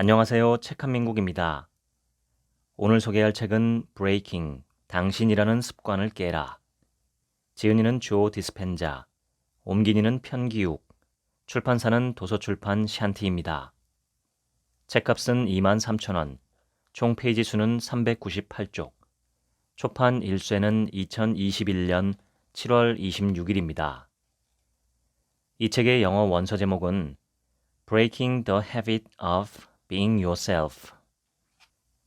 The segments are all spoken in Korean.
안녕하세요. 책 한민국입니다. 오늘 소개할 책은 브레이킹, 당신이라는 습관을 깨라. 지은이는 조 디스펜자, 옮긴이는 편기욱, 출판사는 도서출판 샨티입니다. 책값은 23,000원, 총 페이지 수는 398쪽, 초판 일쇄는 2021년 7월 26일입니다. 이 책의 영어 원서 제목은 Breaking the Habit of Being Yourself.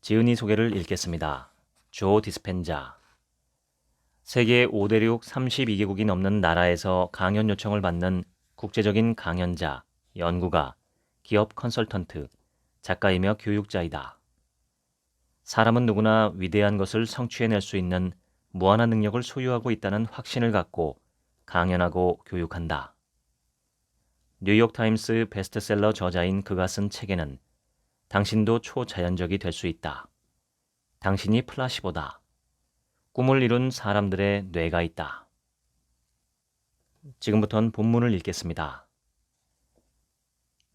지은이 소개를 읽겠습니다. 조 디스펜자. 세계 5대륙 32개국이 넘는 나라에서 강연 요청을 받는 국제적인 강연자, 연구가, 기업 컨설턴트, 작가이며 교육자이다. 사람은 누구나 위대한 것을 성취해낼 수 있는 무한한 능력을 소유하고 있다는 확신을 갖고 강연하고 교육한다. 뉴욕타임스 베스트셀러 저자인 그가 쓴 책에는 당신도 초자연적이 될 수 있다. 당신이 플라시보다. 꿈을 이룬 사람들의 뇌가 있다. 지금부터는 본문을 읽겠습니다.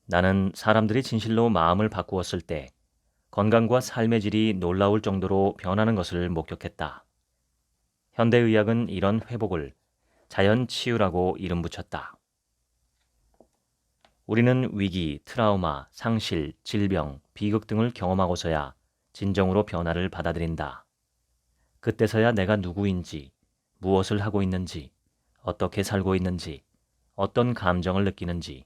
나는 사람들이 진실로 마음을 바꾸었을 때 건강과 삶의 질이 놀라울 정도로 변하는 것을 목격했다. 현대의학은 이런 회복을 자연치유라고 이름 붙였다. 우리는 위기, 트라우마, 상실, 질병, 비극 등을 경험하고서야 진정으로 변화를 받아들인다. 그때서야 내가 누구인지, 무엇을 하고 있는지, 어떻게 살고 있는지, 어떤 감정을 느끼는지,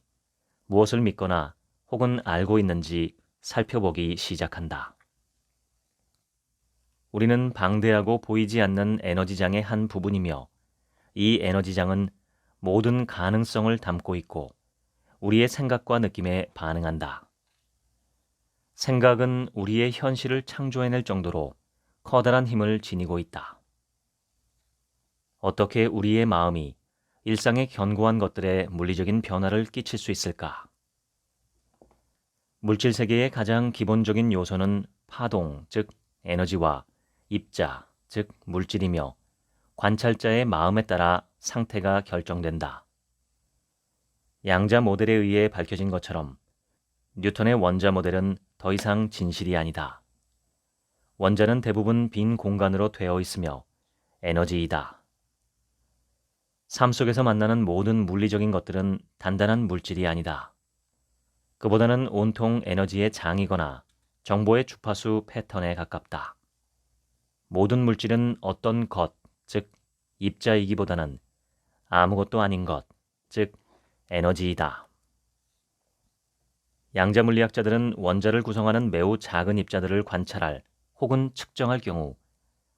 무엇을 믿거나 혹은 알고 있는지 살펴보기 시작한다. 우리는 방대하고 보이지 않는 에너지장의 한 부분이며 이 에너지장은 모든 가능성을 담고 있고 우리의 생각과 느낌에 반응한다. 생각은 우리의 현실을 창조해낼 정도로 커다란 힘을 지니고 있다. 어떻게 우리의 마음이 일상의 견고한 것들에 물리적인 변화를 끼칠 수 있을까? 물질 세계의 가장 기본적인 요소는 파동, 즉 에너지와 입자, 즉 물질이며 관찰자의 마음에 따라 상태가 결정된다. 양자 모델에 의해 밝혀진 것처럼 뉴턴의 원자 모델은 더 이상 진실이 아니다. 원자는 대부분 빈 공간으로 되어 있으며 에너지이다. 삶 속에서 만나는 모든 물리적인 것들은 단단한 물질이 아니다. 그보다는 온통 에너지의 장이거나 정보의 주파수 패턴에 가깝다. 모든 물질은 어떤 것, 즉 입자이기보다는 아무것도 아닌 것, 즉 에너지이다. 양자 물리학자들은 원자를 구성하는 매우 작은 입자들을 관찰할 혹은 측정할 경우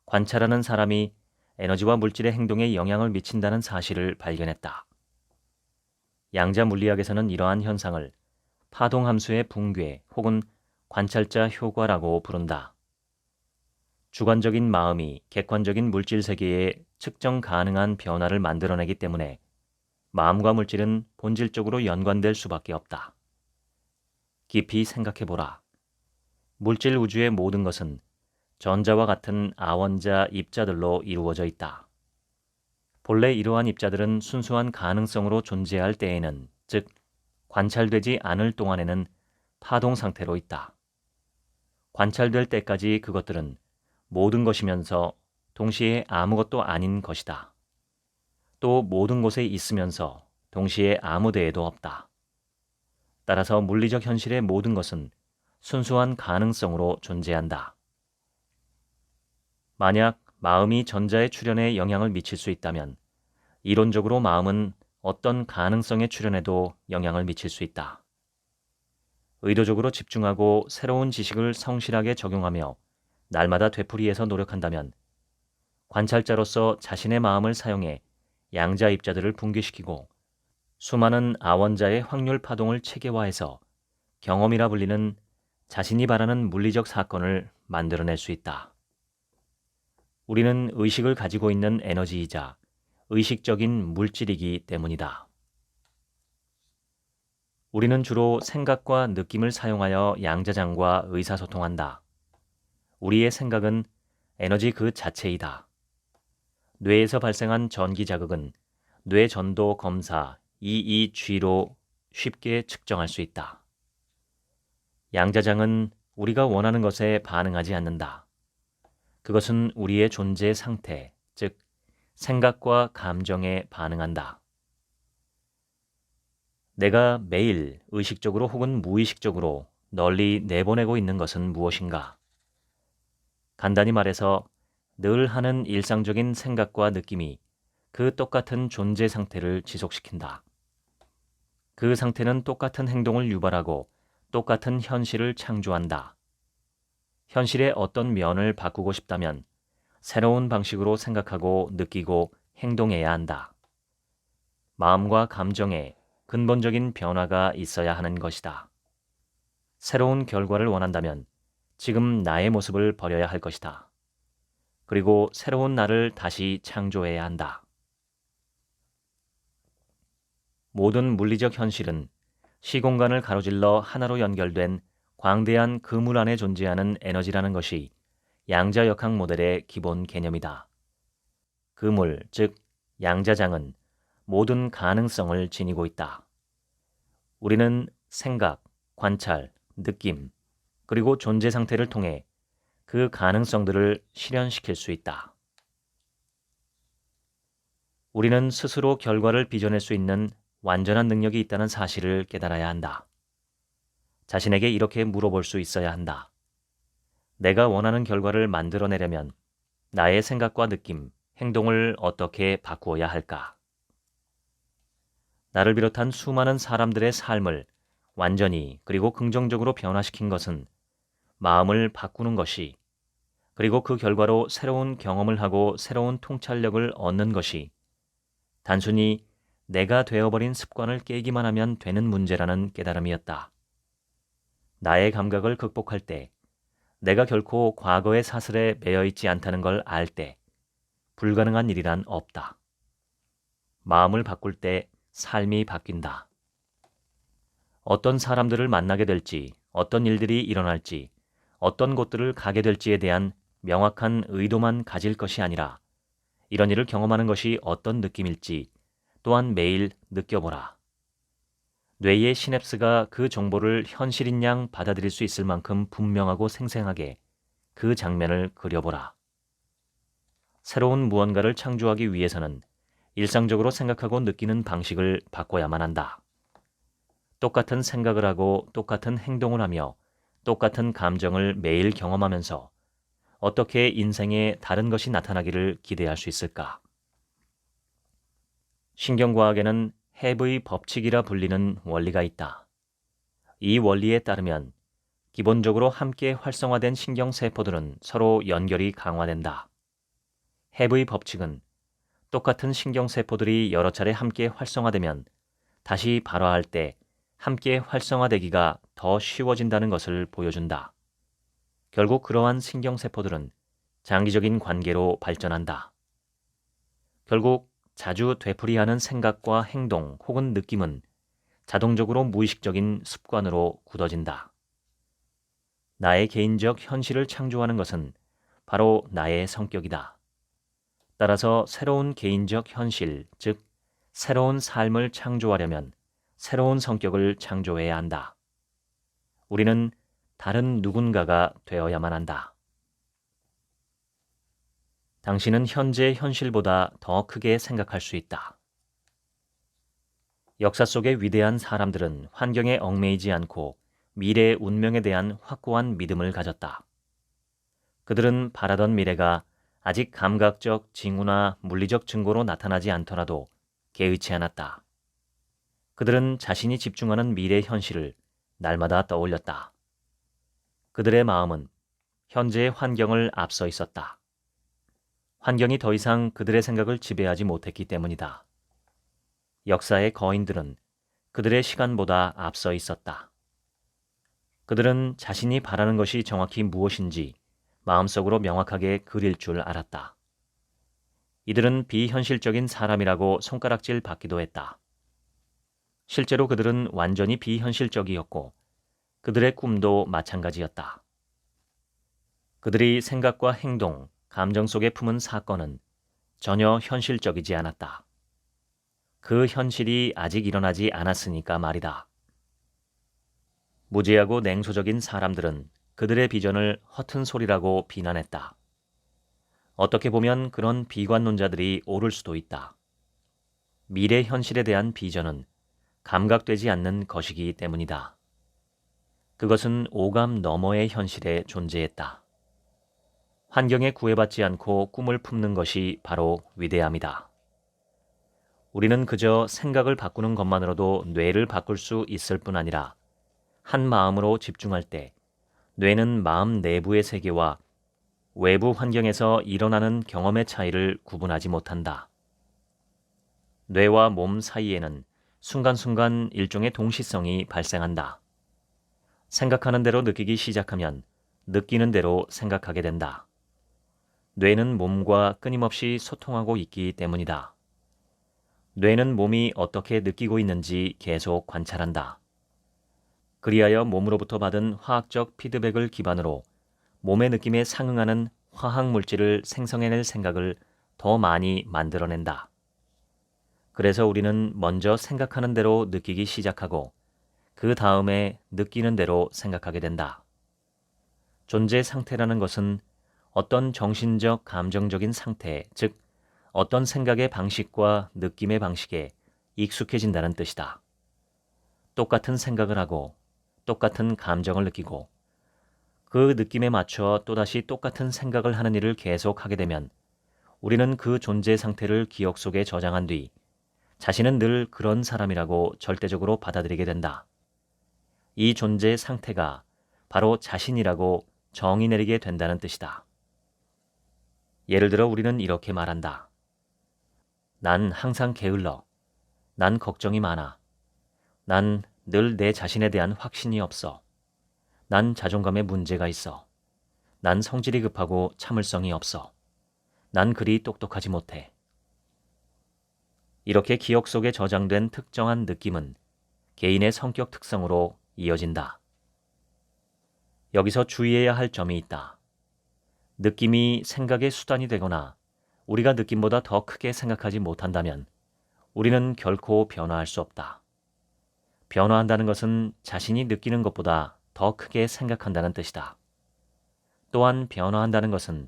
관찰하는 사람이 에너지와 물질의 행동에 영향을 미친다는 사실을 발견했다. 양자 물리학에서는 이러한 현상을 파동 함수의 붕괴 혹은 관찰자 효과라고 부른다. 주관적인 마음이 객관적인 물질 세계에 측정 가능한 변화를 만들어내기 때문에 마음과 물질은 본질적으로 연관될 수밖에 없다. 깊이 생각해보라. 물질 우주의 모든 것은 전자와 같은 아원자 입자들로 이루어져 있다. 본래 이러한 입자들은 순수한 가능성으로 존재할 때에는, 즉 관찰되지 않을 동안에는 파동 상태로 있다. 관찰될 때까지 그것들은 모든 것이면서 동시에 아무것도 아닌 것이다. 또 모든 곳에 있으면서 동시에 아무 데에도 없다. 따라서 물리적 현실의 모든 것은 순수한 가능성으로 존재한다. 만약 마음이 전자의 출현에 영향을 미칠 수 있다면 이론적으로 마음은 어떤 가능성의 출현에도 영향을 미칠 수 있다. 의도적으로 집중하고 새로운 지식을 성실하게 적용하며 날마다 되풀이해서 노력한다면 관찰자로서 자신의 마음을 사용해 양자 입자들을 붕괴시키고 수많은 아원자의 확률 파동을 체계화해서 경험이라 불리는 자신이 바라는 물리적 사건을 만들어낼 수 있다. 우리는 의식을 가지고 있는 에너지이자 의식적인 물질이기 때문이다. 우리는 주로 생각과 느낌을 사용하여 양자장과 의사소통한다. 우리의 생각은 에너지 그 자체이다. 뇌에서 발생한 전기 자극은 뇌 전도 검사 EEG로 쉽게 측정할 수 있다. 양자장은 우리가 원하는 것에 반응하지 않는다. 그것은 우리의 존재 상태, 즉 생각과 감정에 반응한다. 내가 매일 의식적으로 혹은 무의식적으로 널리 내보내고 있는 것은 무엇인가? 간단히 말해서 늘 하는 일상적인 생각과 느낌이 그 똑같은 존재 상태를 지속시킨다. 그 상태는 똑같은 행동을 유발하고 똑같은 현실을 창조한다. 현실의 어떤 면을 바꾸고 싶다면 새로운 방식으로 생각하고 느끼고 행동해야 한다. 마음과 감정에 근본적인 변화가 있어야 하는 것이다. 새로운 결과를 원한다면 지금 나의 모습을 버려야 할 것이다. 그리고 새로운 나를 다시 창조해야 한다. 모든 물리적 현실은 시공간을 가로질러 하나로 연결된 광대한 그물 안에 존재하는 에너지라는 것이 양자역학 모델의 기본 개념이다. 그물, 즉 양자장은 모든 가능성을 지니고 있다. 우리는 생각, 관찰, 느낌, 그리고 존재 상태를 통해 그 가능성들을 실현시킬 수 있다. 우리는 스스로 결과를 빚어낼 수 있는 완전한 능력이 있다는 사실을 깨달아야 한다. 자신에게 이렇게 물어볼 수 있어야 한다. 내가 원하는 결과를 만들어내려면 나의 생각과 느낌, 행동을 어떻게 바꾸어야 할까? 나를 비롯한 수많은 사람들의 삶을 완전히 그리고 긍정적으로 변화시킨 것은 마음을 바꾸는 것이, 그리고 그 결과로 새로운 경험을 하고 새로운 통찰력을 얻는 것이 단순히 내가 되어버린 습관을 깨기만 하면 되는 문제라는 깨달음이었다. 나의 감각을 극복할 때, 내가 결코 과거의 사슬에 매여 있지 않다는 걸 알 때, 불가능한 일이란 없다. 마음을 바꿀 때 삶이 바뀐다. 어떤 사람들을 만나게 될지, 어떤 일들이 일어날지, 어떤 곳들을 가게 될지에 대한 명확한 의도만 가질 것이 아니라 이런 일을 경험하는 것이 어떤 느낌일지 또한 매일 느껴보라. 뇌의 시냅스가 그 정보를 현실인 양 받아들일 수 있을 만큼 분명하고 생생하게 그 장면을 그려보라. 새로운 무언가를 창조하기 위해서는 일상적으로 생각하고 느끼는 방식을 바꿔야만 한다. 똑같은 생각을 하고 똑같은 행동을 하며 똑같은 감정을 매일 경험하면서 어떻게 인생에 다른 것이 나타나기를 기대할 수 있을까? 신경과학에는 해브의 법칙이라 불리는 원리가 있다. 이 원리에 따르면 기본적으로 함께 활성화된 신경세포들은 서로 연결이 강화된다. 해브의 법칙은 똑같은 신경세포들이 여러 차례 함께 활성화되면 다시 발화할 때 함께 활성화되기가 더 쉬워진다는 것을 보여준다. 결국 그러한 신경세포들은 장기적인 관계로 발전한다. 결국 자주 되풀이하는 생각과 행동 혹은 느낌은 자동적으로 무의식적인 습관으로 굳어진다. 나의 개인적 현실을 창조하는 것은 바로 나의 성격이다. 따라서 새로운 개인적 현실, 즉 새로운 삶을 창조하려면 새로운 성격을 창조해야 한다. 우리는 다른 누군가가 되어야만 한다. 당신은 현재 현실보다 더 크게 생각할 수 있다. 역사 속의 위대한 사람들은 환경에 얽매이지 않고 미래의 운명에 대한 확고한 믿음을 가졌다. 그들은 바라던 미래가 아직 감각적 징후나 물리적 증거로 나타나지 않더라도 개의치 않았다. 그들은 자신이 집중하는 미래 현실을 날마다 떠올렸다. 그들의 마음은 현재의 환경을 앞서 있었다. 환경이 더 이상 그들의 생각을 지배하지 못했기 때문이다. 역사의 거인들은 그들의 시간보다 앞서 있었다. 그들은 자신이 바라는 것이 정확히 무엇인지 마음속으로 명확하게 그릴 줄 알았다. 이들은 비현실적인 사람이라고 손가락질 받기도 했다. 실제로 그들은 완전히 비현실적이었고 그들의 꿈도 마찬가지였다. 그들이 생각과 행동, 감정 속에 품은 사건은 전혀 현실적이지 않았다. 그 현실이 아직 일어나지 않았으니까 말이다. 무지하고 냉소적인 사람들은 그들의 비전을 허튼 소리라고 비난했다. 어떻게 보면 그런 비관론자들이 옳을 수도 있다. 미래 현실에 대한 비전은 감각되지 않는 것이기 때문이다. 그것은 오감 너머의 현실에 존재했다. 환경에 구애받지 않고 꿈을 품는 것이 바로 위대함이다. 우리는 그저 생각을 바꾸는 것만으로도 뇌를 바꿀 수 있을 뿐 아니라 한 마음으로 집중할 때 뇌는 마음 내부의 세계와 외부 환경에서 일어나는 경험의 차이를 구분하지 못한다. 뇌와 몸 사이에는 순간순간 일종의 동시성이 발생한다. 생각하는 대로 느끼기 시작하면 느끼는 대로 생각하게 된다. 뇌는 몸과 끊임없이 소통하고 있기 때문이다. 뇌는 몸이 어떻게 느끼고 있는지 계속 관찰한다. 그리하여 몸으로부터 받은 화학적 피드백을 기반으로 몸의 느낌에 상응하는 화학 물질을 생성해낼 생각을 더 많이 만들어낸다. 그래서 우리는 먼저 생각하는 대로 느끼기 시작하고 그 다음에 느끼는 대로 생각하게 된다. 존재 상태라는 것은 어떤 정신적, 감정적인 상태, 즉 어떤 생각의 방식과 느낌의 방식에 익숙해진다는 뜻이다. 똑같은 생각을 하고 똑같은 감정을 느끼고 그 느낌에 맞춰 또다시 똑같은 생각을 하는 일을 계속하게 되면 우리는 그 존재 상태를 기억 속에 저장한 뒤 자신은 늘 그런 사람이라고 절대적으로 받아들이게 된다. 이 존재 상태가 바로 자신이라고 정의 내리게 된다는 뜻이다. 예를 들어 우리는 이렇게 말한다. 난 항상 게을러. 난 걱정이 많아. 난 늘 내 자신에 대한 확신이 없어. 난 자존감에 문제가 있어. 난 성질이 급하고 참을성이 없어. 난 그리 똑똑하지 못해. 이렇게 기억 속에 저장된 특정한 느낌은 개인의 성격 특성으로 이어진다. 여기서 주의해야 할 점이 있다. 느낌이 생각의 수단이 되거나 우리가 느낌보다 더 크게 생각하지 못한다면 우리는 결코 변화할 수 없다. 변화한다는 것은 자신이 느끼는 것보다 더 크게 생각한다는 뜻이다. 또한 변화한다는 것은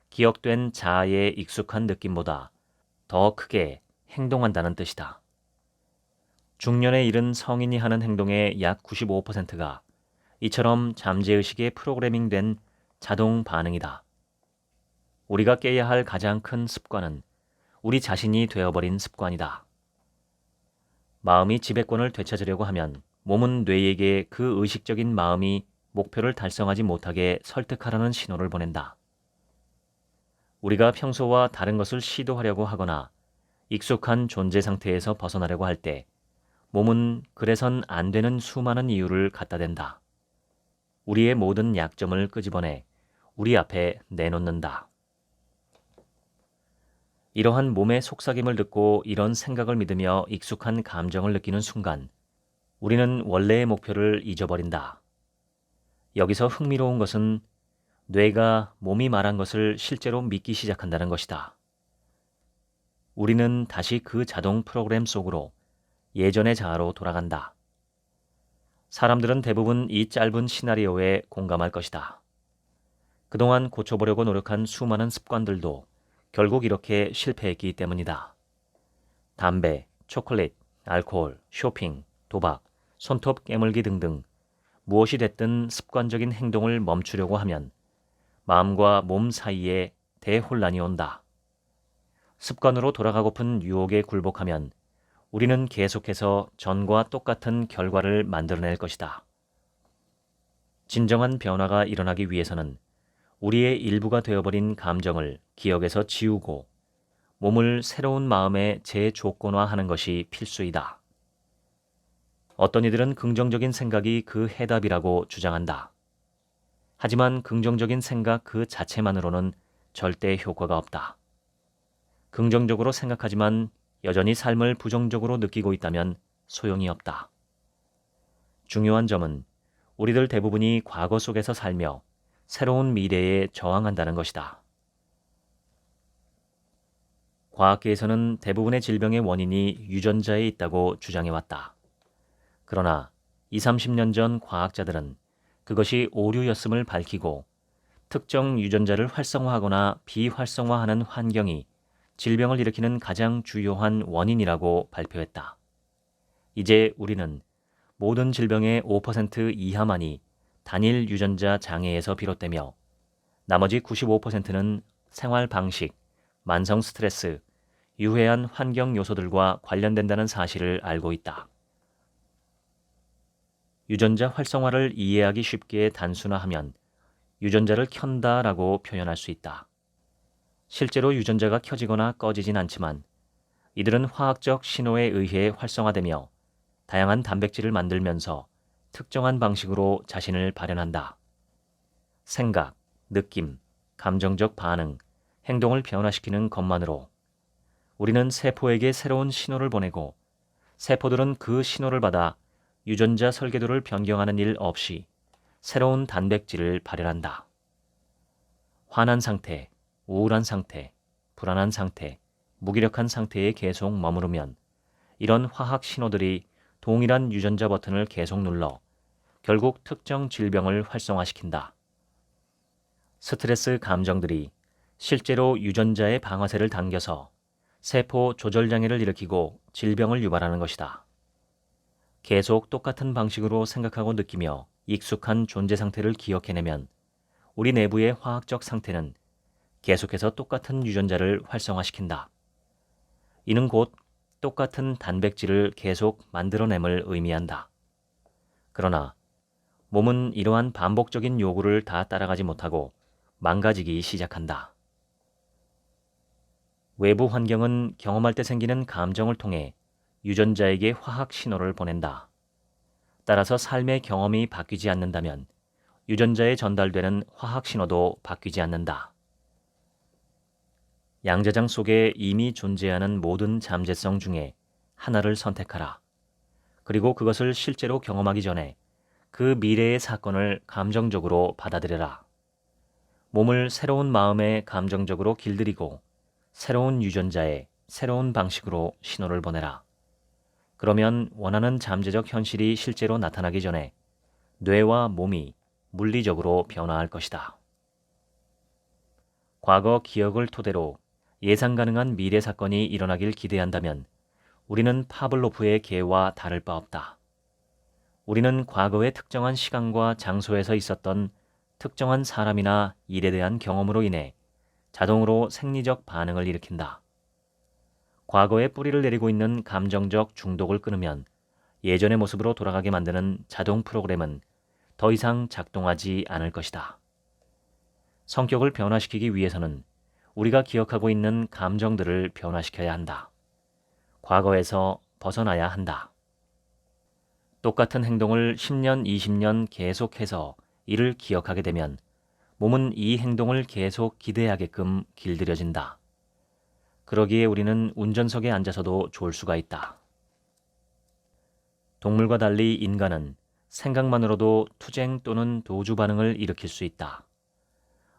기억된 자아의 익숙한 느낌보다 더 크게 행동한다는 뜻이다. 중년에 이른 성인이 하는 행동의 약 95%가 이처럼 잠재의식에 프로그래밍된 자동 반응이다. 우리가 깨야 할 가장 큰 습관은 우리 자신이 되어버린 습관이다. 마음이 지배권을 되찾으려고 하면 몸은 뇌에게 그 의식적인 마음이 목표를 달성하지 못하게 설득하라는 신호를 보낸다. 우리가 평소와 다른 것을 시도하려고 하거나 익숙한 존재 상태에서 벗어나려고 할 때 몸은 그래선 안 되는 수많은 이유를 갖다 댄다. 우리의 모든 약점을 끄집어내 우리 앞에 내놓는다. 이러한 몸의 속삭임을 듣고 이런 생각을 믿으며 익숙한 감정을 느끼는 순간 우리는 원래의 목표를 잊어버린다. 여기서 흥미로운 것은 뇌가 몸이 말한 것을 실제로 믿기 시작한다는 것이다. 우리는 다시 그 자동 프로그램 속으로 예전의 자아로 돌아간다. 사람들은 대부분 이 짧은 시나리오에 공감할 것이다. 그동안 고쳐보려고 노력한 수많은 습관들도 결국 이렇게 실패했기 때문이다. 담배, 초콜릿, 알코올, 쇼핑, 도박, 손톱 깨물기 등등 무엇이 됐든 습관적인 행동을 멈추려고 하면 마음과 몸 사이에 대혼란이 온다. 습관으로 돌아가고픈 유혹에 굴복하면 우리는 계속해서 전과 똑같은 결과를 만들어낼 것이다. 진정한 변화가 일어나기 위해서는 우리의 일부가 되어버린 감정을 기억에서 지우고 몸을 새로운 마음에 재조건화하는 것이 필수이다. 어떤 이들은 긍정적인 생각이 그 해답이라고 주장한다. 하지만 긍정적인 생각 그 자체만으로는 절대 효과가 없다. 긍정적으로 생각하지만 여전히 삶을 부정적으로 느끼고 있다면 소용이 없다. 중요한 점은 우리들 대부분이 과거 속에서 살며 새로운 미래에 저항한다는 것이다. 과학계에서는 대부분의 질병의 원인이 유전자에 있다고 주장해왔다. 그러나 20, 30년 전 과학자들은 그것이 오류였음을 밝히고 특정 유전자를 활성화하거나 비활성화하는 환경이 질병을 일으키는 가장 주요한 원인이라고 발표했다. 이제 우리는 모든 질병의 5% 이하만이 단일 유전자 장애에서 비롯되며 나머지 95%는 생활 방식, 만성 스트레스, 유해한 환경 요소들과 관련된다는 사실을 알고 있다. 유전자 활성화를 이해하기 쉽게 단순화하면 유전자를 켠다라고 표현할 수 있다. 실제로 유전자가 켜지거나 꺼지진 않지만 이들은 화학적 신호에 의해 활성화되며 다양한 단백질을 만들면서 특정한 방식으로 자신을 발현한다. 생각, 느낌, 감정적 반응, 행동을 변화시키는 것만으로 우리는 세포에게 새로운 신호를 보내고 세포들은 그 신호를 받아 유전자 설계도를 변경하는 일 없이 새로운 단백질을 발현한다. 화난 상태, 우울한 상태, 불안한 상태, 무기력한 상태에 계속 머무르면 이런 화학 신호들이 동일한 유전자 버튼을 계속 눌러 결국 특정 질병을 활성화시킨다. 스트레스 감정들이 실제로 유전자의 방아쇠를 당겨서 세포 조절장애를 일으키고 질병을 유발하는 것이다. 계속 똑같은 방식으로 생각하고 느끼며 익숙한 존재 상태를 기억해내면 우리 내부의 화학적 상태는 계속해서 똑같은 유전자를 활성화시킨다. 이는 곧 똑같은 단백질을 계속 만들어냄을 의미한다. 그러나 몸은 이러한 반복적인 요구를 다 따라가지 못하고 망가지기 시작한다. 외부 환경은 경험할 때 생기는 감정을 통해 유전자에게 화학 신호를 보낸다. 따라서 삶의 경험이 바뀌지 않는다면 유전자에 전달되는 화학 신호도 바뀌지 않는다. 양자장 속에 이미 존재하는 모든 잠재성 중에 하나를 선택하라. 그리고 그것을 실제로 경험하기 전에 그 미래의 사건을 감정적으로 받아들여라. 몸을 새로운 마음에 감정적으로 길들이고 새로운 유전자에 새로운 방식으로 신호를 보내라. 그러면 원하는 잠재적 현실이 실제로 나타나기 전에 뇌와 몸이 물리적으로 변화할 것이다. 과거 기억을 토대로 예상 가능한 미래 사건이 일어나길 기대한다면 우리는 파블로프의 개와 다를 바 없다. 우리는 과거의 특정한 시간과 장소에서 있었던 특정한 사람이나 일에 대한 경험으로 인해 자동으로 생리적 반응을 일으킨다. 과거에 뿌리를 내리고 있는 감정적 중독을 끊으면 예전의 모습으로 돌아가게 만드는 자동 프로그램은 더 이상 작동하지 않을 것이다. 성격을 변화시키기 위해서는 우리가 기억하고 있는 감정들을 변화시켜야 한다. 과거에서 벗어나야 한다. 똑같은 행동을 10년, 20년 계속해서 이를 기억하게 되면 몸은 이 행동을 계속 기대하게끔 길들여진다. 그러기에 우리는 운전석에 앉아서도 졸 수가 있다. 동물과 달리 인간은 생각만으로도 투쟁 또는 도주 반응을 일으킬 수 있다.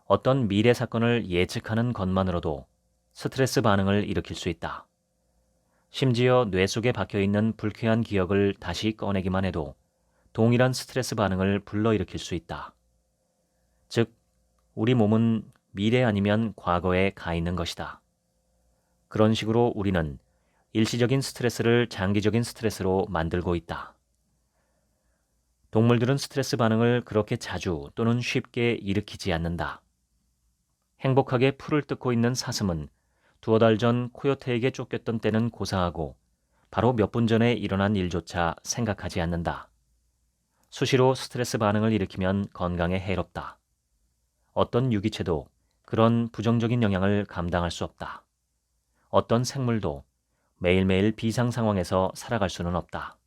어떤 미래 사건을 예측하는 것만으로도 스트레스 반응을 일으킬 수 있다. 심지어 뇌 속에 박혀있는 불쾌한 기억을 다시 꺼내기만 해도 동일한 스트레스 반응을 불러일으킬 수 있다. 즉, 우리 몸은 미래 아니면 과거에 가 있는 것이다. 그런 식으로 우리는 일시적인 스트레스를 장기적인 스트레스로 만들고 있다. 동물들은 스트레스 반응을 그렇게 자주 또는 쉽게 일으키지 않는다. 행복하게 풀을 뜯고 있는 사슴은 두어 달 전 코요테에게 쫓겼던 때는 고사하고 바로 몇 분 전에 일어난 일조차 생각하지 않는다. 수시로 스트레스 반응을 일으키면 건강에 해롭다. 어떤 유기체도 그런 부정적인 영향을 감당할 수 없다. 어떤 생물도 매일매일 비상 상황에서 살아갈 수는 없다.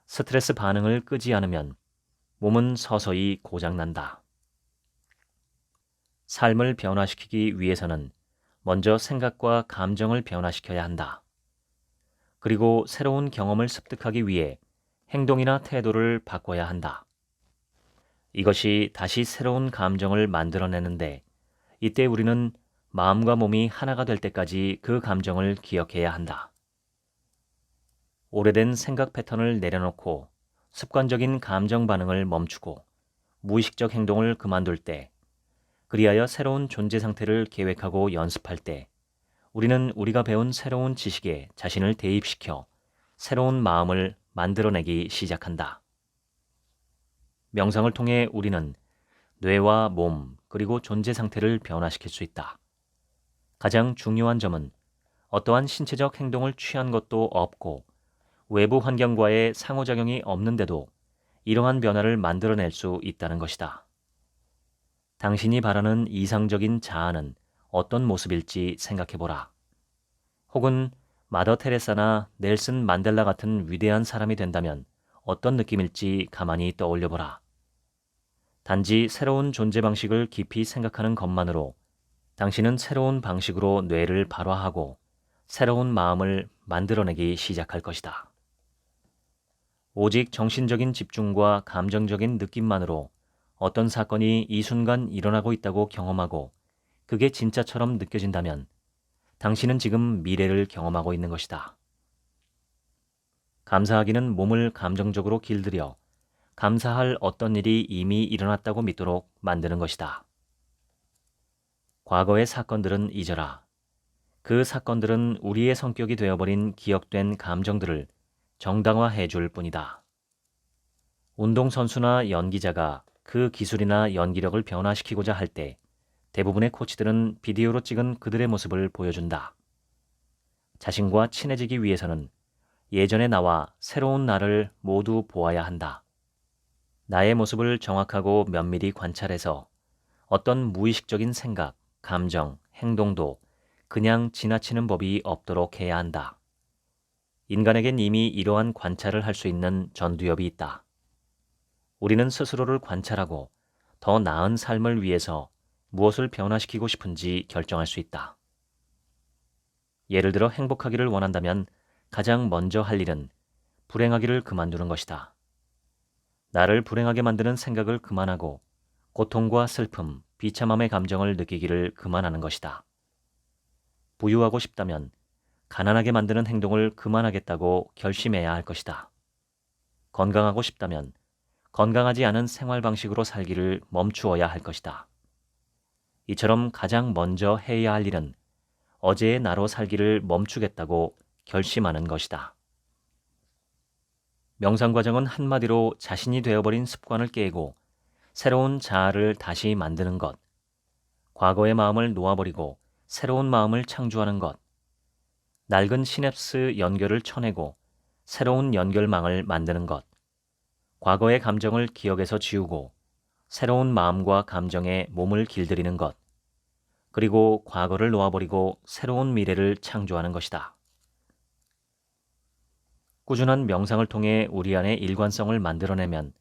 스트레스 반응을 끄지 않으면 몸은 서서히 고장난다. 삶을 변화시키기 위해서는 먼저 생각과 감정을 변화시켜야 한다. 그리고 새로운 경험을 습득하기 위해 행동이나 태도를 바꿔야 한다. 이것이 다시 새로운 감정을 만들어내는데 이때 우리는 마음과 몸이 하나가 될 때까지 그 감정을 기억해야 한다. 오래된 생각 패턴을 내려놓고 습관적인 감정 반응을 멈추고 무의식적 행동을 그만둘 때, 그리하여 새로운 존재 상태를 계획하고 연습할 때, 우리는 우리가 배운 새로운 지식에 자신을 대입시켜 새로운 마음을 만들어내기 시작한다. 명상을 통해 우리는 뇌와 몸 그리고 존재 상태를 변화시킬 수 있다. 가장 중요한 점은 어떠한 신체적 행동을 취한 것도 없고 외부 환경과의 상호작용이 없는데도 이러한 변화를 만들어낼 수 있다는 것이다. 당신이 바라는 이상적인 자아는 어떤 모습일지 생각해보라. 혹은 마더 테레사나 넬슨 만델라 같은 위대한 사람이 된다면 어떤 느낌일지 가만히 떠올려보라. 단지 새로운 존재 방식을 깊이 생각하는 것만으로 당신은 새로운 방식으로 뇌를 발화하고 새로운 마음을 만들어내기 시작할 것이다. 오직 정신적인 집중과 감정적인 느낌만으로 어떤 사건이 이 순간 일어나고 있다고 경험하고 그게 진짜처럼 느껴진다면 당신은 지금 미래를 경험하고 있는 것이다. 감사하기는 몸을 감정적으로 길들여 감사할 어떤 일이 이미 일어났다고 믿도록 만드는 것이다. 과거의 사건들은 잊어라. 그 사건들은 우리의 성격이 되어버린 기억된 감정들을 정당화해 줄 뿐이다. 운동선수나 연기자가 그 기술이나 연기력을 변화시키고자 할 때 대부분의 코치들은 비디오로 찍은 그들의 모습을 보여준다. 자신과 친해지기 위해서는 예전의 나와 새로운 나를 모두 보아야 한다. 나의 모습을 정확하고 면밀히 관찰해서 어떤 무의식적인 생각, 감정, 행동도 그냥 지나치는 법이 없도록 해야 한다. 인간에겐 이미 이러한 관찰을 할 수 있는 전두엽이 있다. 우리는 스스로를 관찰하고 더 나은 삶을 위해서 무엇을 변화시키고 싶은지 결정할 수 있다. 예를 들어 행복하기를 원한다면 가장 먼저 할 일은 불행하기를 그만두는 것이다. 나를 불행하게 만드는 생각을 그만하고 고통과 슬픔, 비참함의 감정을 느끼기를 그만하는 것이다. 부유하고 싶다면 가난하게 만드는 행동을 그만하겠다고 결심해야 할 것이다. 건강하고 싶다면 건강하지 않은 생활 방식으로 살기를 멈추어야 할 것이다. 이처럼 가장 먼저 해야 할 일은 어제의 나로 살기를 멈추겠다고 결심하는 것이다. 명상 과정은 한마디로 자신이 되어버린 습관을 깨고 새로운 자아를 다시 만드는 것, 과거의 마음을 놓아버리고 새로운 마음을 창조하는 것, 낡은 시냅스 연결을 쳐내고 새로운 연결망을 만드는 것, 과거의 감정을 기억에서 지우고 새로운 마음과 감정에 몸을 길들이는 것, 그리고 과거를 놓아버리고 새로운 미래를 창조하는 것이다. 꾸준한 명상을 통해 우리 안에 일관성을 만들어내면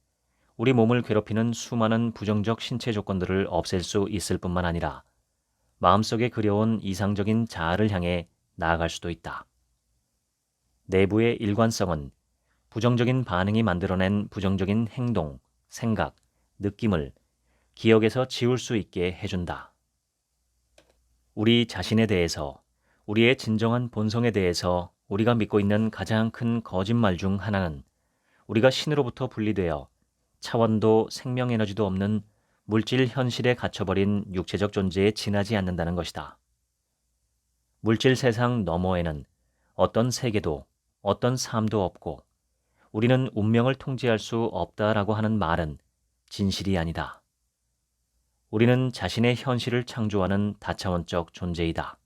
우리 몸을 괴롭히는 수많은 부정적 신체 조건들을 없앨 수 있을 뿐만 아니라 마음속에 그려온 이상적인 자아를 향해 나아갈 수도 있다. 내부의 일관성은 부정적인 반응이 만들어낸 부정적인 행동, 생각, 느낌을 기억에서 지울 수 있게 해준다. 우리 자신에 대해서, 우리의 진정한 본성에 대해서 우리가 믿고 있는 가장 큰 거짓말 중 하나는 우리가 신으로부터 분리되어 차원도 생명 에너지도 없는 물질 현실에 갇혀버린 육체적 존재에 지나지 않는다는 것이다. 물질 세상 너머에는 어떤 세계도 어떤 삶도 없고 우리는 운명을 통제할 수 없다라고 하는 말은 진실이 아니다. 우리는 자신의 현실을 창조하는 다차원적 존재이다.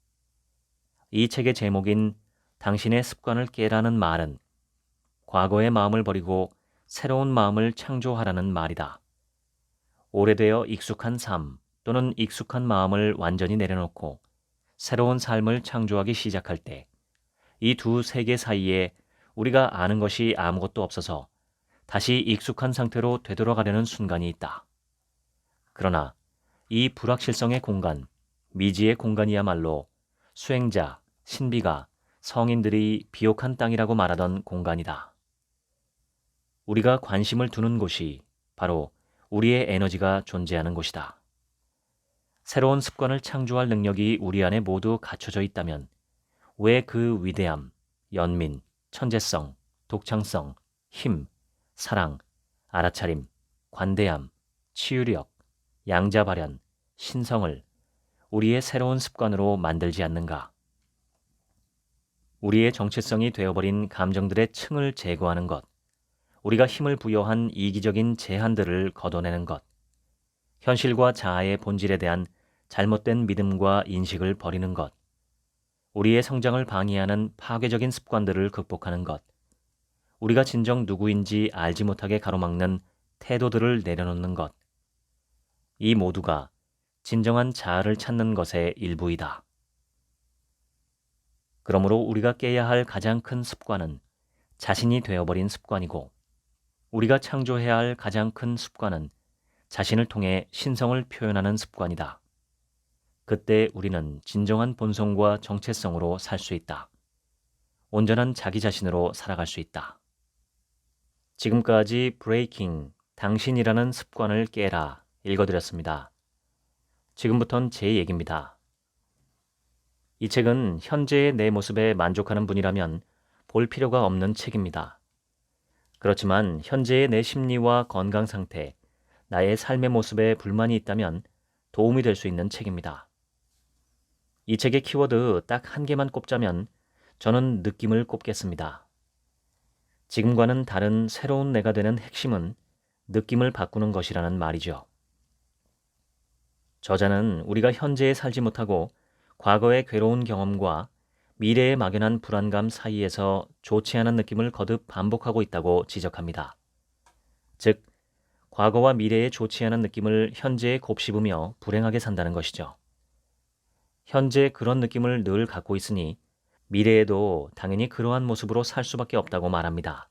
이 책의 제목인 당신의 습관을 깨라는 말은 과거의 마음을 버리고 새로운 마음을 창조하라는 말이다. 오래되어 익숙한 삶 또는 익숙한 마음을 완전히 내려놓고 새로운 삶을 창조하기 시작할 때 이 두 세계 사이에 우리가 아는 것이 아무것도 없어서 다시 익숙한 상태로 되돌아가려는 순간이 있다. 그러나 이 불확실성의 공간, 미지의 공간이야말로 수행자, 신비가 성인들이 비옥한 땅이라고 말하던 공간이다. 우리가 관심을 두는 곳이 바로 우리의 에너지가 존재하는 곳이다. 새로운 습관을 창조할 능력이 우리 안에 모두 갖춰져 있다면 왜 그 위대함, 연민, 천재성, 독창성, 힘, 사랑, 알아차림, 관대함, 치유력, 양자 발현, 신성을 우리의 새로운 습관으로 만들지 않는가? 우리의 정체성이 되어버린 감정들의 층을 제거하는 것, 우리가 힘을 부여한 이기적인 제한들을 걷어내는 것, 현실과 자아의 본질에 대한 잘못된 믿음과 인식을 버리는 것, 우리의 성장을 방해하는 파괴적인 습관들을 극복하는 것, 우리가 진정 누구인지 알지 못하게 가로막는 태도들을 내려놓는 것, 이 모두가 진정한 자아를 찾는 것의 일부이다. 그러므로 우리가 깨야 할 가장 큰 습관은 자신이 되어버린 습관이고, 우리가 창조해야 할 가장 큰 습관은 자신을 통해 신성을 표현하는 습관이다. 그때 우리는 진정한 본성과 정체성으로 살 수 있다. 온전한 자기 자신으로 살아갈 수 있다. 지금까지 브레이킹, 당신이라는 습관을 깨라 읽어드렸습니다. 지금부턴 제 얘기입니다. 이 책은 현재의 내 모습에 만족하는 분이라면 볼 필요가 없는 책입니다. 그렇지만 현재의 내 심리와 건강 상태, 나의 삶의 모습에 불만이 있다면 도움이 될 수 있는 책입니다. 이 책의 키워드 딱 한 개만 꼽자면 저는 느낌을 꼽겠습니다. 지금과는 다른 새로운 내가 되는 핵심은 느낌을 바꾸는 것이라는 말이죠. 저자는 우리가 현재에 살지 못하고 과거의 괴로운 경험과 미래에 막연한 불안감 사이에서 좋지 않은 느낌을 거듭 반복하고 있다고 지적합니다. 즉, 과거와 미래의 좋지 않은 느낌을 현재에 곱씹으며 불행하게 산다는 것이죠. 현재 그런 느낌을 늘 갖고 있으니 미래에도 당연히 그러한 모습으로 살 수밖에 없다고 말합니다.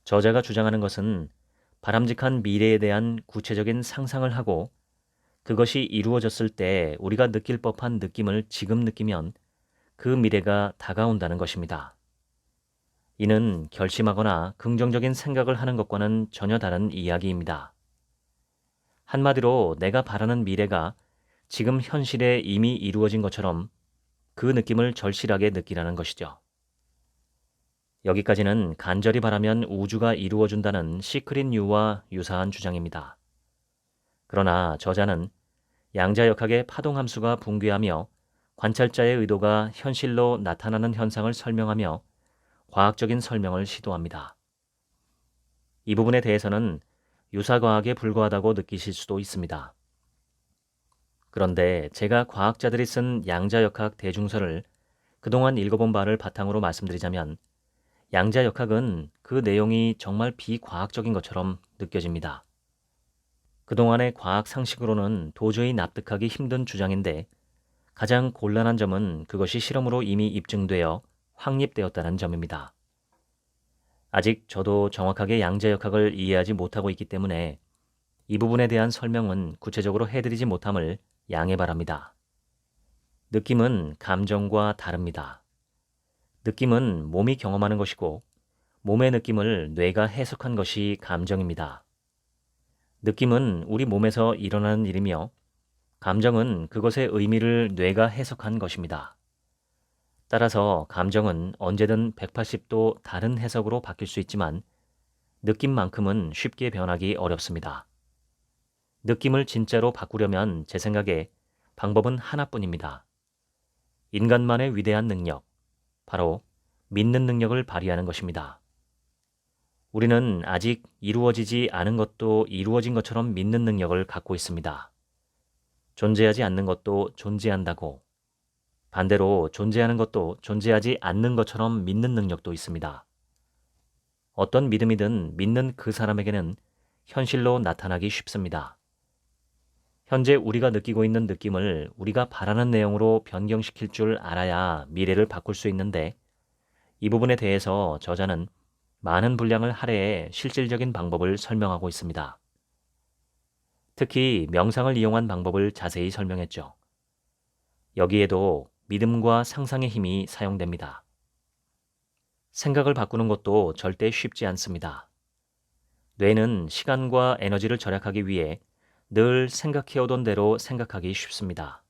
저자가 주장하는 것은 바람직한 미래에 대한 구체적인 상상을 하고 그것이 이루어졌을 때 우리가 느낄 법한 느낌을 지금 느끼면 그 미래가 다가온다는 것입니다. 이는 결심하거나 긍정적인 생각을 하는 것과는 전혀 다른 이야기입니다. 한마디로 내가 바라는 미래가 지금 현실에 이미 이루어진 것처럼 그 느낌을 절실하게 느끼라는 것이죠. 여기까지는 간절히 바라면 우주가 이루어준다는 시크릿 뉴와 유사한 주장입니다. 그러나 저자는 양자역학의 파동함수가 붕괴하며 관찰자의 의도가 현실로 나타나는 현상을 설명하며 과학적인 설명을 시도합니다. 이 부분에 대해서는 유사과학에 불과하다고 느끼실 수도 있습니다. 그런데 제가 과학자들이 쓴 양자역학 대중서를 그동안 읽어본 바를 바탕으로 말씀드리자면 양자역학은 그 내용이 정말 비과학적인 것처럼 느껴집니다. 그동안의 과학 상식으로는 도저히 납득하기 힘든 주장인데 가장 곤란한 점은 그것이 실험으로 이미 입증되어 확립되었다는 점입니다. 아직 저도 정확하게 양자역학을 이해하지 못하고 있기 때문에 이 부분에 대한 설명은 구체적으로 해드리지 못함을 양해 바랍니다. 느낌은 감정과 다릅니다. 느낌은 몸이 경험하는 것이고 몸의 느낌을 뇌가 해석한 것이 감정입니다. 느낌은 우리 몸에서 일어나는 일이며 감정은 그것의 의미를 뇌가 해석한 것입니다. 따라서 감정은 언제든 180도 다른 해석으로 바뀔 수 있지만 느낌만큼은 쉽게 변하기 어렵습니다. 느낌을 진짜로 바꾸려면 제 생각에 방법은 하나뿐입니다. 인간만의 위대한 능력, 바로 믿는 능력을 발휘하는 것입니다. 우리는 아직 이루어지지 않은 것도 이루어진 것처럼 믿는 능력을 갖고 있습니다. 존재하지 않는 것도 존재한다고, 반대로 존재하는 것도 존재하지 않는 것처럼 믿는 능력도 있습니다. 어떤 믿음이든 믿는 그 사람에게는 현실로 나타나기 쉽습니다. 현재 우리가 느끼고 있는 느낌을 우리가 바라는 내용으로 변경시킬 줄 알아야 미래를 바꿀 수 있는데 이 부분에 대해서 저자는 많은 분량을 할애해 실질적인 방법을 설명하고 있습니다. 특히 명상을 이용한 방법을 자세히 설명했죠. 여기에도 믿음과 상상의 힘이 사용됩니다. 생각을 바꾸는 것도 절대 쉽지 않습니다. 뇌는 시간과 에너지를 절약하기 위해 늘 생각해오던 대로 생각하기 쉽습니다.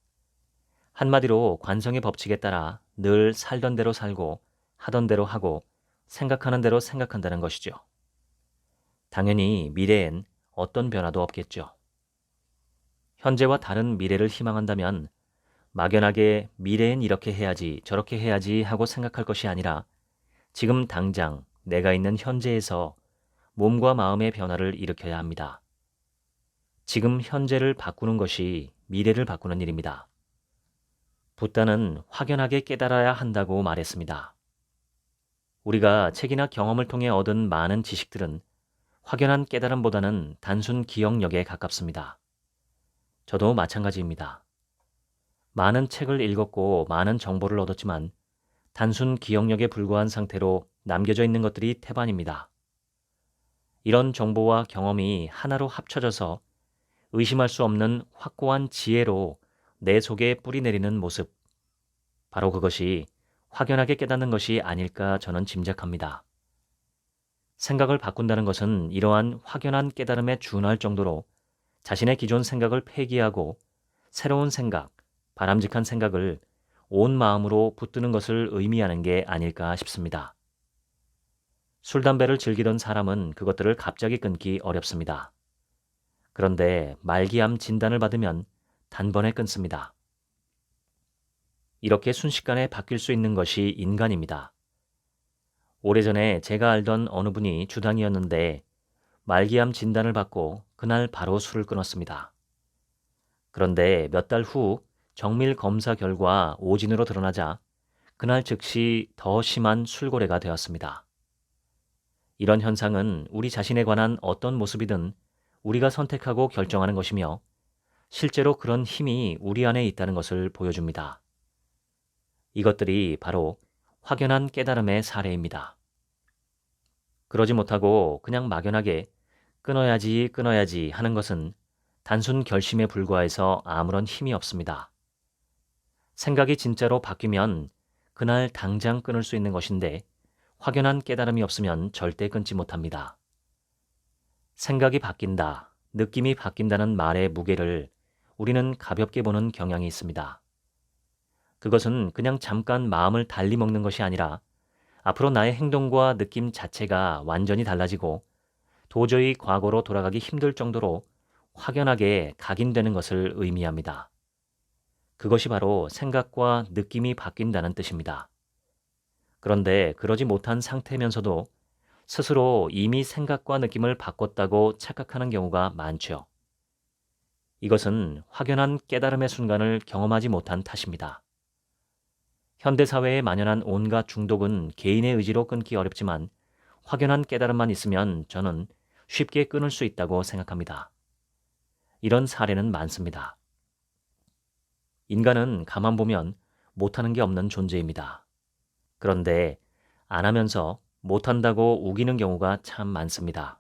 한마디로 관성의 법칙에 따라 늘 살던 대로 살고 하던 대로 하고 생각하는 대로 생각한다는 것이죠. 당연히 미래엔 어떤 변화도 없겠죠. 현재와 다른 미래를 희망한다면 막연하게 미래엔 이렇게 해야지 저렇게 해야지 하고 생각할 것이 아니라 지금 당장 내가 있는 현재에서 몸과 마음의 변화를 일으켜야 합니다. 지금 현재를 바꾸는 것이 미래를 바꾸는 일입니다. 붓다는 확연하게 깨달아야 한다고 말했습니다. 우리가 책이나 경험을 통해 얻은 많은 지식들은 확연한 깨달음보다는 단순 기억력에 가깝습니다. 저도 마찬가지입니다. 많은 책을 읽었고 많은 정보를 얻었지만 단순 기억력에 불과한 상태로 남겨져 있는 것들이 태반입니다. 이런 정보와 경험이 하나로 합쳐져서 의심할 수 없는 확고한 지혜로 내 속에 뿌리내리는 모습, 바로 그것이 확연하게 깨닫는 것이 아닐까 저는 짐작합니다. 생각을 바꾼다는 것은 이러한 확연한 깨달음에 준할 정도로 자신의 기존 생각을 폐기하고 새로운 생각, 바람직한 생각을 온 마음으로 붙드는 것을 의미하는 게 아닐까 싶습니다. 술, 담배를 즐기던 사람은 그것들을 갑자기 끊기 어렵습니다. 그런데 말기암 진단을 받으면 단번에 끊습니다. 이렇게 순식간에 바뀔 수 있는 것이 인간입니다. 오래전에 제가 알던 어느 분이 주당이었는데 말기암 진단을 받고 그날 바로 술을 끊었습니다. 그런데 몇 달 후 정밀 검사 결과 오진으로 드러나자 그날 즉시 더 심한 술고래가 되었습니다. 이런 현상은 우리 자신에 관한 어떤 모습이든 우리가 선택하고 결정하는 것이며 실제로 그런 힘이 우리 안에 있다는 것을 보여줍니다. 이것들이 바로 확연한 깨달음의 사례입니다. 그러지 못하고 그냥 막연하게 끊어야지 하는 것은 단순 결심에 불과해서 아무런 힘이 없습니다. 생각이 진짜로 바뀌면 그날 당장 끊을 수 있는 것인데 확연한 깨달음이 없으면 절대 끊지 못합니다. 생각이 바뀐다, 느낌이 바뀐다는 말의 무게를 우리는 가볍게 보는 경향이 있습니다. 그것은 그냥 잠깐 마음을 달리 먹는 것이 아니라 앞으로 나의 행동과 느낌 자체가 완전히 달라지고 도저히 과거로 돌아가기 힘들 정도로 확연하게 각인되는 것을 의미합니다. 그것이 바로 생각과 느낌이 바뀐다는 뜻입니다. 그런데 그러지 못한 상태면서도 스스로 이미 생각과 느낌을 바꿨다고 착각하는 경우가 많죠. 이것은 확연한 깨달음의 순간을 경험하지 못한 탓입니다. 현대사회에 만연한 온갖 중독은 개인의 의지로 끊기 어렵지만 확연한 깨달음만 있으면 저는 쉽게 끊을 수 있다고 생각합니다. 이런 사례는 많습니다. 인간은 가만 보면 못하는 게 없는 존재입니다. 그런데 안 하면서 못한다고 우기는 경우가 참 많습니다.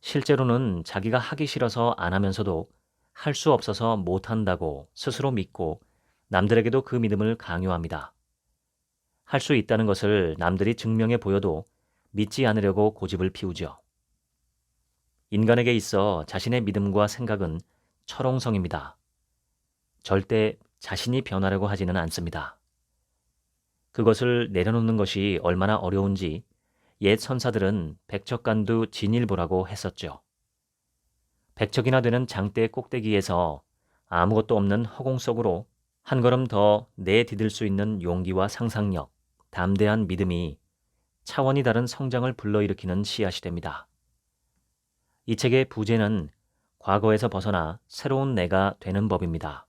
실제로는 자기가 하기 싫어서 안 하면서도 할 수 없어서 못한다고 스스로 믿고 남들에게도 그 믿음을 강요합니다. 할 수 있다는 것을 남들이 증명해 보여도 믿지 않으려고 고집을 피우죠. 인간에게 있어 자신의 믿음과 생각은 철옹성입니다. 절대 자신이 변하려고 하지는 않습니다. 그것을 내려놓는 것이 얼마나 어려운지 옛 선사들은 백척간두 진일보라고 했었죠. 백척이나 되는 장대 꼭대기에서 아무것도 없는 허공 속으로 한 걸음 더 내디딜 수 있는 용기와 상상력, 담대한 믿음이 차원이 다른 성장을 불러일으키는 씨앗이 됩니다. 이 책의 부제는 과거에서 벗어나 새로운 내가 되는 법입니다.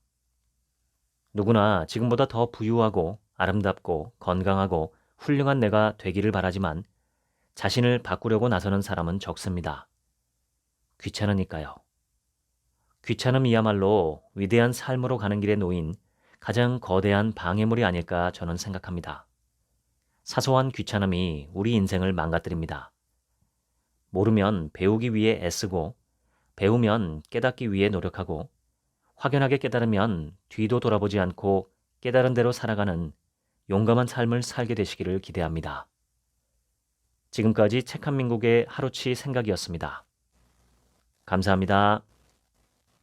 누구나 지금보다 더 부유하고 아름답고 건강하고 훌륭한 내가 되기를 바라지만 자신을 바꾸려고 나서는 사람은 적습니다. 귀찮으니까요. 귀찮음이야말로 위대한 삶으로 가는 길에 놓인 가장 거대한 방해물이 아닐까 저는 생각합니다. 사소한 귀찮음이 우리 인생을 망가뜨립니다. 모르면 배우기 위해 애쓰고 배우면 깨닫기 위해 노력하고 확연하게 깨달으면 뒤도 돌아보지 않고 깨달은 대로 살아가는 용감한 삶을 살게 되시기를 기대합니다. 지금까지 책 한 민국의 하루치 생각이었습니다. 감사합니다.